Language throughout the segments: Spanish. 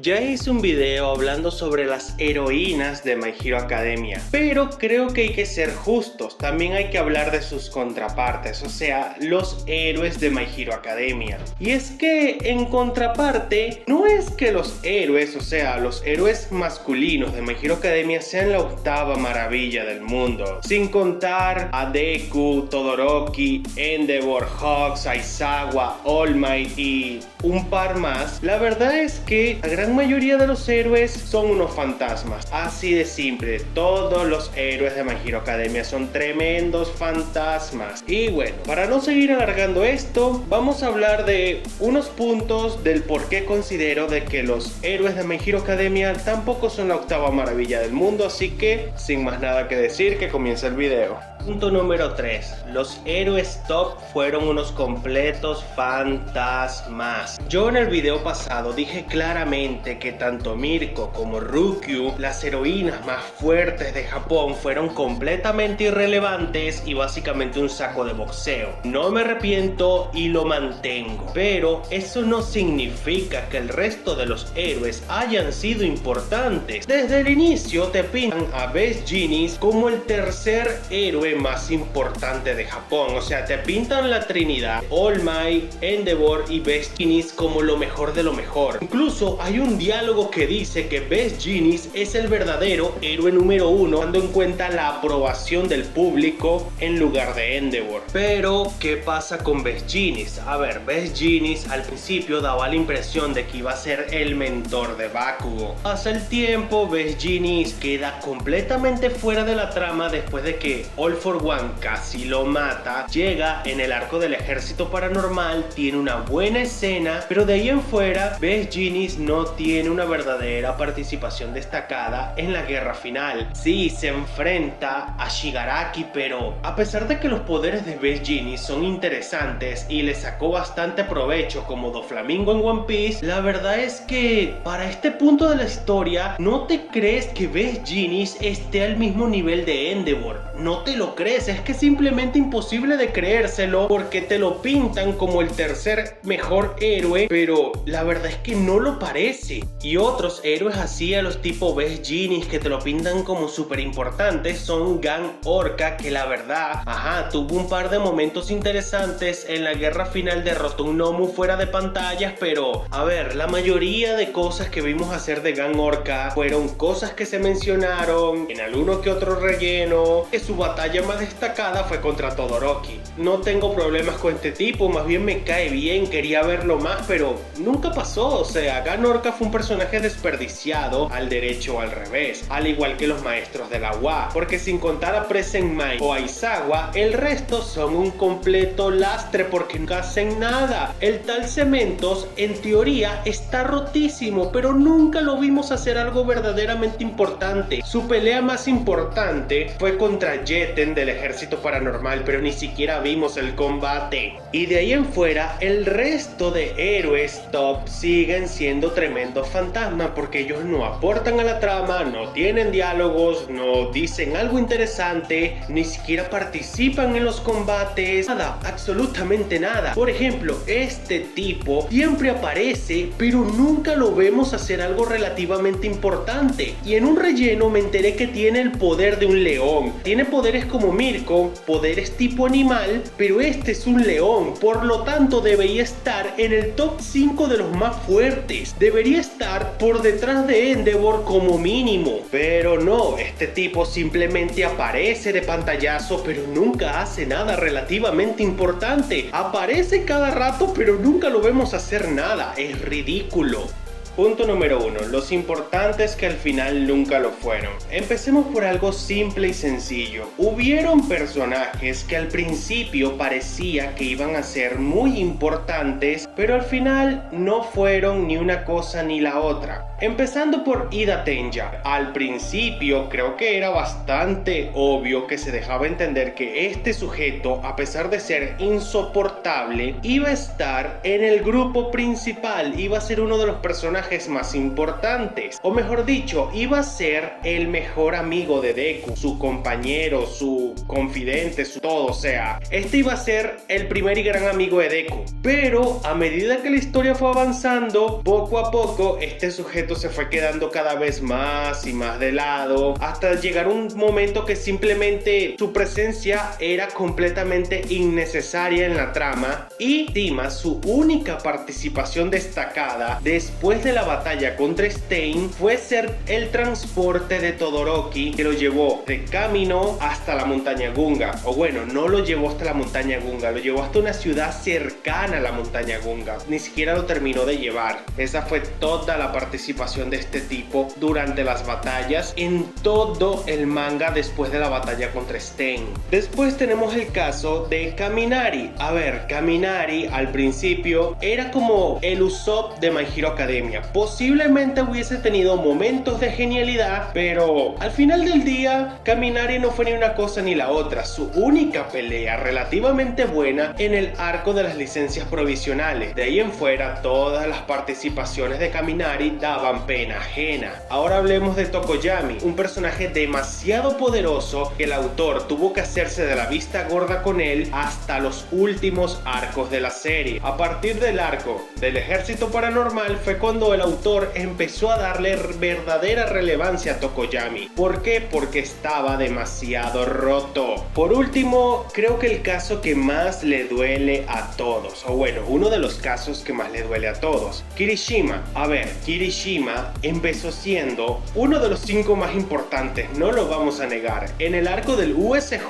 Ya hice un video hablando sobre las heroínas de My Hero Academia, pero creo que hay que ser justos, también hay que hablar de sus contrapartes, o sea, los héroes de My Hero Academia. Y es que en contraparte, no es que los héroes, o sea, los héroes masculinos de My Hero Academia sean la octava maravilla del mundo, sin contar a Deku, Todoroki, Endeavor, Hawks, Aizawa, All Might y un par más. La verdad es que la gran mayoría de los héroes son unos fantasmas, así de simple. Todos los héroes de My Hero Academia son tremendos fantasmas. Y bueno, para no seguir alargando esto, vamos a hablar de unos puntos del por qué considero de que los héroes de My Hero Academia tampoco son la octava maravilla del mundo, así que sin más nada que decir, que comience el video. Punto número 3. Los héroes top fueron unos completos fantasmas. Yo en el video pasado dije claramente que tanto Mirko como Ryukyu, las heroínas más fuertes de Japón, fueron completamente irrelevantes y básicamente un saco de boxeo. No me arrepiento y lo mantengo, pero eso no significa que el resto de los héroes hayan sido importantes. Desde el inicio te pintan a Best Jeanist como el tercer héroe más importante de Japón, o sea, te pintan la trinidad All Might, Endeavor y Best Jeanist como lo mejor de lo mejor. Incluso hay un diálogo que dice que Best Jeanist es el verdadero héroe número uno, dando en cuenta la aprobación del público en lugar de Endeavor. Pero ¿qué pasa con Best Jeanist? A ver, Best Jeanist al principio daba la impresión de que iba a ser el mentor de Bakugo. Pasa el tiempo, Best Jeanist queda completamente fuera de la trama después de que All for One casi lo mata. Llega en el arco del ejército paranormal, tiene una buena escena, pero de ahí en fuera Best Jeanist no tiene una verdadera participación destacada en la guerra final. Sí, se enfrenta a Shigaraki, pero a pesar de que los poderes de Best Jeanist son interesantes y le sacó bastante provecho como Doflamingo en One Piece, la verdad es que para este punto de la historia no te crees que Best Jeanist esté al mismo nivel de Endeavor. No te lo crees, es que es simplemente imposible de creérselo porque te lo pintan como el tercer mejor héroe, pero la verdad es que no lo parece. Y otros héroes así a los tipo Best Jeanist que te lo pintan como súper importantes son Gang Orca, que la verdad, tuvo un par de momentos interesantes en la guerra final, derrotó un Nomu fuera de pantallas, pero a ver, la mayoría de cosas que vimos hacer de Gang Orca fueron cosas que se mencionaron en alguno que otro relleno, que su batalla más destacada fue contra Todoroki. No tengo problemas con este tipo, más bien me cae bien, quería verlo más, pero nunca pasó. O sea, Gang Orca fue un personaje desperdiciado al derecho o al revés, al igual que los maestros de la UA, porque sin contar a Present Mic o Aizawa, el resto son un completo lastre porque nunca hacen nada. El tal Cementos en teoría está rotísimo, pero nunca lo vimos hacer algo verdaderamente importante. Su pelea más importante fue contra Jeten del ejército paranormal, pero ni siquiera vimos el combate. Y de ahí en fuera, el resto de héroes top siguen siendo tremendos fantasmas porque ellos no aportan a la trama, no tienen diálogos, no dicen algo interesante, ni siquiera participan en los combates, nada, absolutamente nada. Por ejemplo, este tipo siempre aparece, pero nunca lo vemos hacer algo relativamente importante. Y en un relleno me enteré que tiene el poder de un león. Tiene poderes como Mirko, poderes tipo animal, pero este es un león, por lo tanto debería estar en el top 5 de los más fuertes. Debería estar por detrás de Endeavor como mínimo, pero no, este tipo simplemente aparece de pantallazo, pero nunca hace nada relativamente importante. Aparece cada rato, pero nunca lo vemos hacer nada. Es ridículo. Punto número 1. Los importantes que al final nunca lo fueron. Empecemos por algo simple y sencillo. Hubieron personajes que al principio parecía que iban a ser muy importantes, pero al final no fueron ni una cosa ni la otra. Empezando por Ida Tenja. Al principio creo que era bastante obvio que se dejaba entender que este sujeto, a pesar de ser insoportable, iba a estar en el grupo principal, iba a ser uno de los personajes personajes más importantes, o mejor dicho, iba a ser el mejor amigo de Deku, su compañero, su confidente, su todo, o sea, este iba a ser el primer y gran amigo de Deku. Pero a medida que la historia fue avanzando, poco a poco este sujeto se fue quedando cada vez más y más de lado, hasta llegar un momento que simplemente su presencia era completamente innecesaria en la trama, y encima su única participación destacada después de la batalla contra Stein fue ser el transporte de Todoroki, que lo llevó de camino hasta la montaña Gunga, o bueno, no lo llevó hasta la montaña Gunga, lo llevó hasta una ciudad cercana a la montaña Gunga, ni siquiera lo terminó de llevar. Esa fue toda la participación de este tipo durante las batallas en todo el manga después de la batalla contra Stein. Después tenemos el caso de Kaminari. A ver, Kaminari al principio era como el Usopp de My Hero Academia. Posiblemente hubiese tenido momentos de genialidad, pero al final del día Kaminari no fue ni una cosa ni la otra. Su única pelea relativamente buena en el arco de las licencias provisionales. De ahí en fuera todas las participaciones de Kaminari daban pena ajena. Ahora hablemos de Tokoyami, un personaje demasiado poderoso que el autor tuvo que hacerse de la vista gorda con él hasta los últimos arcos de la serie. A partir del arco del Ejército Paranormal fue cuando el autor empezó a darle verdadera relevancia a Tokoyami. ¿Por qué? Porque estaba demasiado roto. Por último, creo que el caso que más le duele a todos, o bueno, uno de los casos que más le duele a todos, Kirishima. A ver, Kirishima empezó siendo uno de los 5 más importantes, no lo vamos a negar. En el arco del USJ,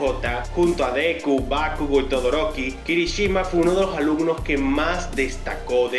junto a Deku, Bakugo y Todoroki, Kirishima fue uno de los alumnos que más destacó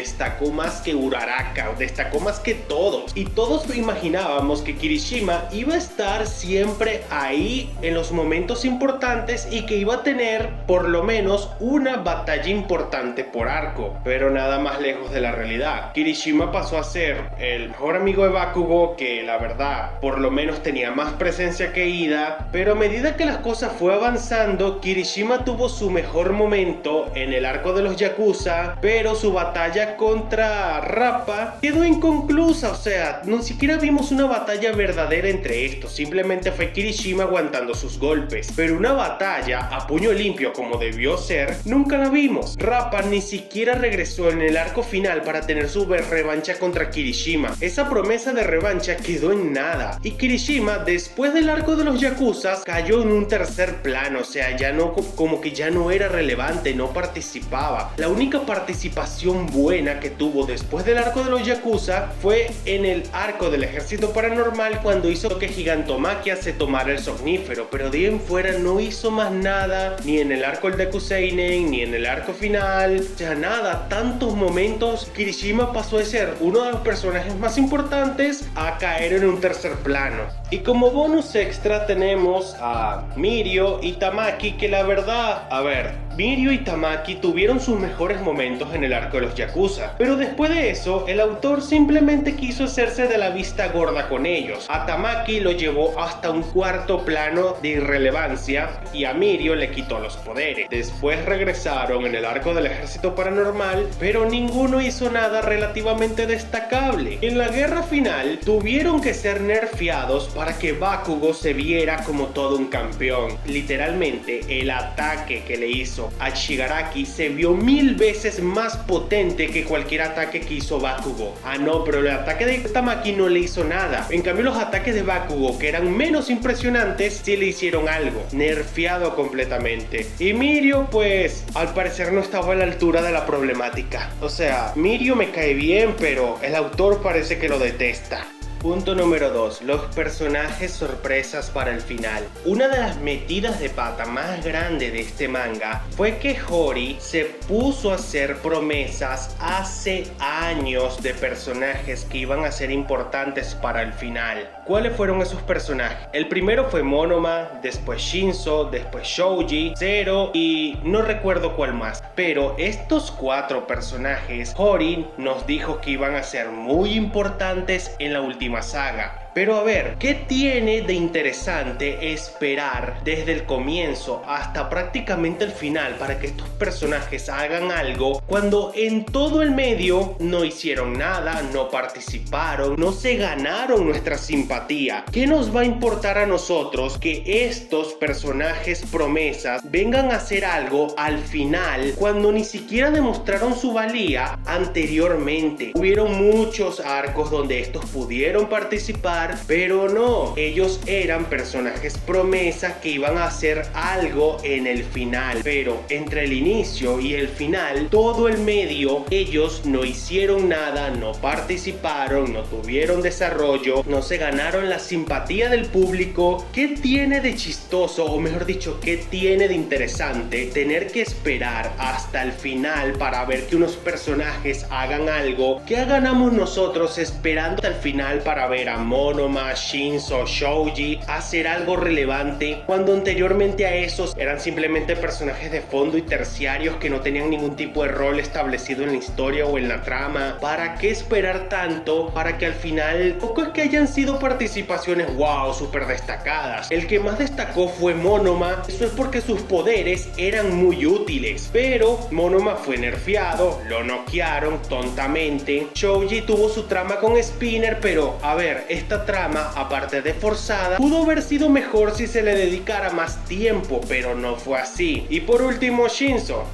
más que Uraraka, destacó más que todos. Y todos imaginábamos que Kirishima iba a estar siempre ahí en los momentos importantes y que iba a tener por lo menos una batalla importante por arco, pero nada más lejos de la realidad. Kirishima pasó a ser el mejor amigo de Bakugo, que la verdad por lo menos tenía más presencia que Ida, pero a medida que las cosas fue avanzando, Kirishima tuvo su mejor momento en el arco de los Yakuza, pero su batalla contra Rappa quedó inconclusa. O sea, ni siquiera vimos una batalla verdadera entre estos, simplemente fue Kirishima aguantando sus golpes, pero una batalla a puño limpio como debió ser, nunca la vimos. Rappa ni siquiera regresó en el arco final para tener su revancha contra Kirishima. Esa promesa de revancha quedó en nada, y Kirishima después del arco de los Yakuza cayó en un tercer plano. O sea, ya no, como que ya no era relevante, no participaba. La única participación buena que tuvo después del arco de los Yakuza fue en el arco del Ejército Paranormal, cuando hizo que Gigantomachia se tomara el somnífero, pero de ahí en fuera no hizo más nada, ni en el arco del Deku Seinen, ni en el arco final, o sea, nada. Tantos momentos, Kirishima pasó de ser uno de los personajes más importantes a caer en un tercer plano. Y como bonus extra tenemos a Mirio y Tamaki, que la verdad, a ver, Mirio y Tamaki tuvieron sus mejores momentos en el arco de los Yakuza, pero después de eso el autor simplemente quiso hacerse de la vista gorda con ellos. A Tamaki lo llevó hasta un cuarto plano de irrelevancia y a Mirio le quitó los poderes. Después regresaron en el arco del Ejército Paranormal, pero ninguno hizo nada relativamente destacable. En la guerra final tuvieron que ser nerfeados para que Bakugo se viera como todo un campeón. Literalmente el ataque que le hizo a Shigaraki se vio 1000 veces más potente que cualquier ataque que hizo Bakugo. Ah no, pero el ataque de Tamaki no le hizo nada. En cambio los ataques de Bakugo, que eran menos impresionantes, sí le hicieron algo. Nerfeado completamente. Y Mirio, pues al parecer no estaba a la altura de la problemática. O sea, Mirio me cae bien, pero el autor parece que lo detesta. Punto número 2. Los personajes sorpresas para el final. Una de las metidas de pata más grandes de este manga fue que Hori se puso a hacer promesas hace años de personajes que iban a ser importantes para el final. ¿Cuáles fueron esos personajes? El primero fue Monoma, después Shinzo, después Shoji, Zero y no recuerdo cuál más. Pero estos 4 personajes, Hori nos dijo que iban a ser muy importantes en la última saga. Pero a ver, ¿qué tiene de interesante esperar desde el comienzo hasta prácticamente el final para que estos personajes hagan algo cuando en todo el medio no hicieron nada, no participaron, no se ganaron nuestra simpatía? ¿Qué nos va a importar a nosotros que estos personajes promesas vengan a hacer algo al final cuando ni siquiera demostraron su valía anteriormente? Hubieron muchos arcos donde estos pudieron participar, pero no, ellos eran personajes promesa que iban a hacer algo en el final, pero entre el inicio y el final, todo el medio, ellos no hicieron nada, no participaron, no tuvieron desarrollo, no se ganaron la simpatía del público. ¿Qué tiene de chistoso, o mejor dicho, qué tiene de interesante tener que esperar hasta el final para ver que unos personajes hagan algo? ¿Qué ganamos nosotros esperando hasta el final para ver a Monoma, Shinso, Shoji hacer algo relevante cuando anteriormente a esos eran simplemente personajes de fondo y terciarios que no tenían ningún tipo de rol establecido en la historia o en la trama? ¿Para qué esperar tanto para que al final poco es que hayan sido participaciones wow, súper destacadas? El que más destacó fue Monoma. Eso es porque sus poderes eran muy útiles, pero Monoma fue nerfeado, lo noquearon tontamente. Shoji tuvo su trama con Spinner, pero a ver, esta trama, aparte de forzada, pudo haber sido mejor si se le dedicara más tiempo, pero no fue así. Y por último, Shinso,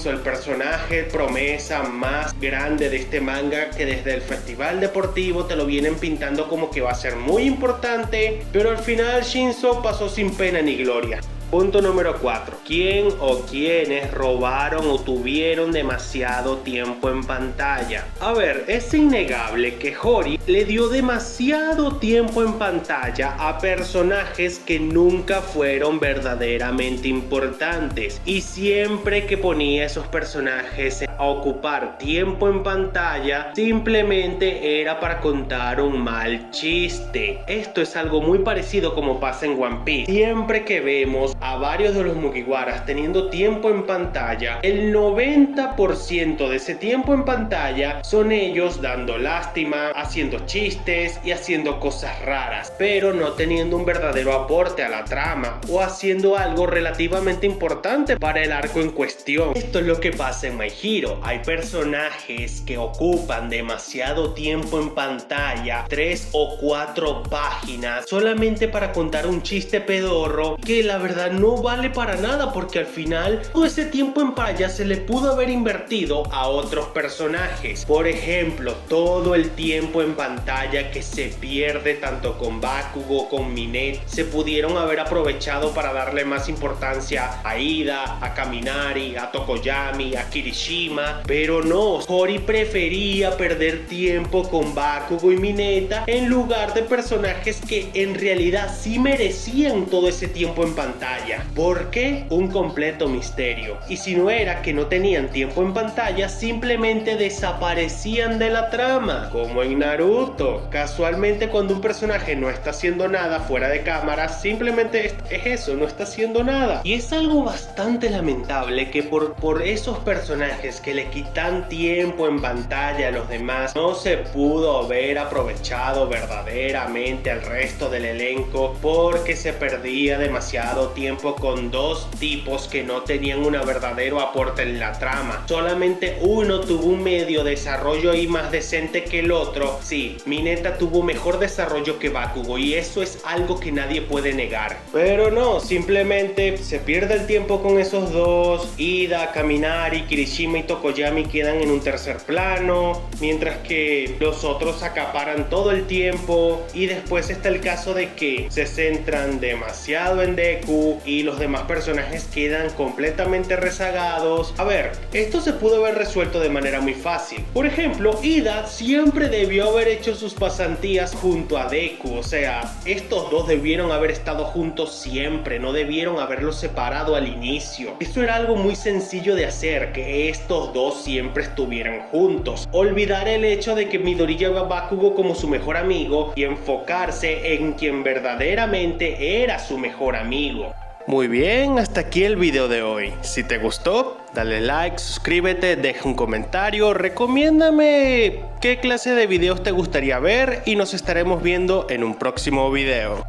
el personaje promesa más grande de este manga, que desde el festival deportivo te lo vienen pintando como que va a ser muy importante, pero al final Shinso pasó sin pena ni gloria. Punto número 4. ¿Quién o quiénes robaron o tuvieron demasiado tiempo en pantalla? A ver, es innegable que Hori le dio demasiado tiempo en pantalla a personajes que nunca fueron verdaderamente importantes, y siempre que ponía esos personajes a ocupar tiempo en pantalla simplemente era para contar un mal chiste. Esto es algo muy parecido como pasa en One Piece. Siempre que vemos a varios de los Mugiwaras teniendo tiempo en pantalla, el 90% de ese tiempo en pantalla son ellos dando lástima, haciendo chistes y haciendo cosas raras, pero no teniendo un verdadero aporte a la trama o haciendo algo relativamente importante para el arco en cuestión. Esto es lo que pasa en My Hero. Hay personajes que ocupan demasiado tiempo en pantalla, 3 o 4 páginas, solamente para contar un chiste pedorro que la verdad no vale para nada, porque al final todo ese tiempo en pantalla se le pudo haber invertido a otros personajes. Por ejemplo, todo el tiempo en pantalla que se pierde tanto con Bakugo, con Mineta, se pudieron haber aprovechado para darle más importancia a Ida, a Kaminari, a Tokoyami, a Kirishima, pero no, Hori prefería perder tiempo con Bakugo y Mineta en lugar de personajes que en realidad sí merecían todo ese tiempo en pantalla. ¿Por qué? Un completo misterio. Y si no era que no tenían tiempo en pantalla, simplemente desaparecían de la trama, como en Naruto. Casualmente, cuando un personaje no está haciendo nada fuera de cámara, simplemente es eso, no está haciendo nada. Y es algo bastante lamentable que por esos personajes que le quitan tiempo en pantalla a los demás, no se pudo haber aprovechado verdaderamente al resto del elenco, porque se perdía demasiado tiempo con dos tipos que no tenían un verdadero aporte en la trama. Solamente uno tuvo un medio desarrollo ahí más decente que el otro. Sí, Mineta tuvo mejor desarrollo que Bakugo, y eso es algo que nadie puede negar. Pero no, simplemente se pierde el tiempo con esos dos. Ida, Kaminari, Kirishima y Tokoyami quedan en un tercer plano, mientras que los otros acaparan todo el tiempo. Y después está el caso de que se centran demasiado en Deku y los demás personajes quedan completamente rezagados. A ver, esto se pudo haber resuelto de manera muy fácil. Por ejemplo, Ida siempre debió haber hecho sus pasantías junto a Deku. O sea, estos dos debieron haber estado juntos siempre, no debieron haberlos separado al inicio. Eso era algo muy sencillo de hacer, que estos dos siempre estuvieran juntos. Olvidar el hecho de que Midori lleva a Bakugo como su mejor amigo y enfocarse en quien verdaderamente era su mejor amigo. Muy bien, hasta aquí el video de hoy. Si te gustó, dale like, suscríbete, deja un comentario, recomiéndame qué clase de videos te gustaría ver y nos estaremos viendo en un próximo video.